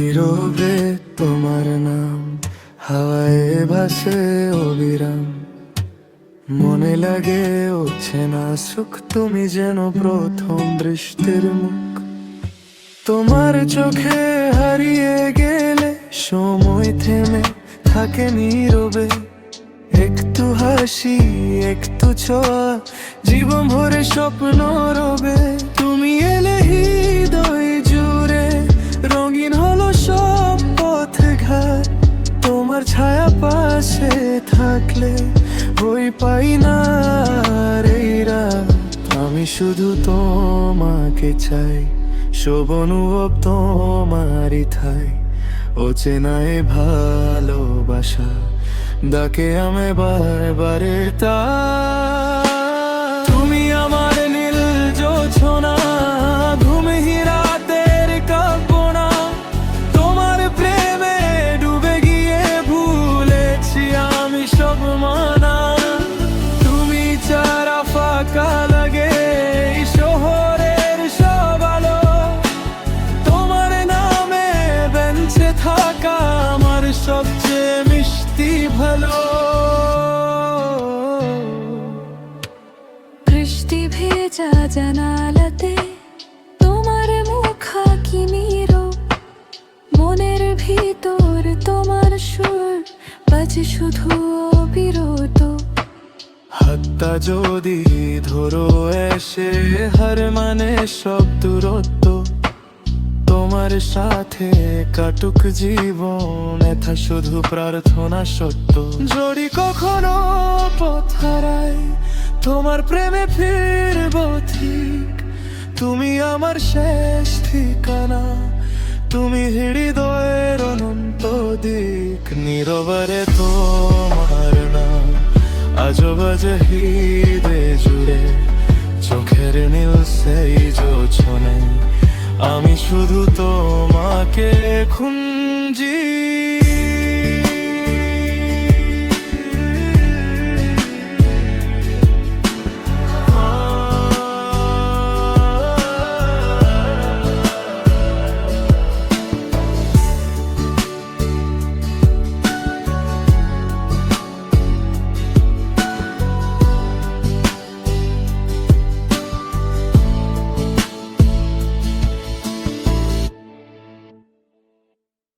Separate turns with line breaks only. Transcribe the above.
নীরবে তোমার নাম হাওয়ায় ভাসে অবিরাম, মনে লাগে অচেনা সুখ, তুমি যেন প্রথম বৃষ্টির মুখ। তোমার চোখে হারিয়ে গেলে সময় থেমে থাকে নীরবে, একটু হাসি একটু ছোঁয়া জীবন ভরে স্বপ্ন রবে। তুমি এলে হৃদয় জুড়ে রঙিন হলো সব পথে ঘাট, তোমার ছায়া পাশে থাকলে ভয় পাই না এই রাত। আমি শুধু তোমাকে চাই, সব অনুভব তোমারই ঠাই, অচেনায় ভালোবাসা ডাকে আমি বারবারে তা। তুমি আমার নীল জোছনা, ঘুমহীন রাতের কল্পনা, তোমার প্রেমে ডুবে গিয়ে ভুলেছি আমি সব মানা। তুমি ছাড়া ফাঁকা লাগে এই শহরের সব আলো, তোমার নামে বেঁচে থাকা আমার সবচেয়ে মিষ্টি ভালো।
বৃষ্টি ভেজা জানালাতে তোমার মুখ কি নীরব, মনের ভিতর তোমার সুর বাজে শুধু অবিরত।
হাতটা যদি ধরো এসে হার মানে সব দূরত্ব, তোমার সাথে কাটুক জীবন এথা শুধু প্রার্থনা সত্য। যদি কখনো পথ হারাই তোমার প্রেমে ফিরব ঠিক, তুমি আমার শেষ ঠিকানা, তুমি হৃদয়ের অনন্ত দিক। নীরবে তোমার নাম আজও বাজে হৃদয়ে জুড়ে, চোখের নীল সেই জোছনে আমি শুধু তোমাকে খুন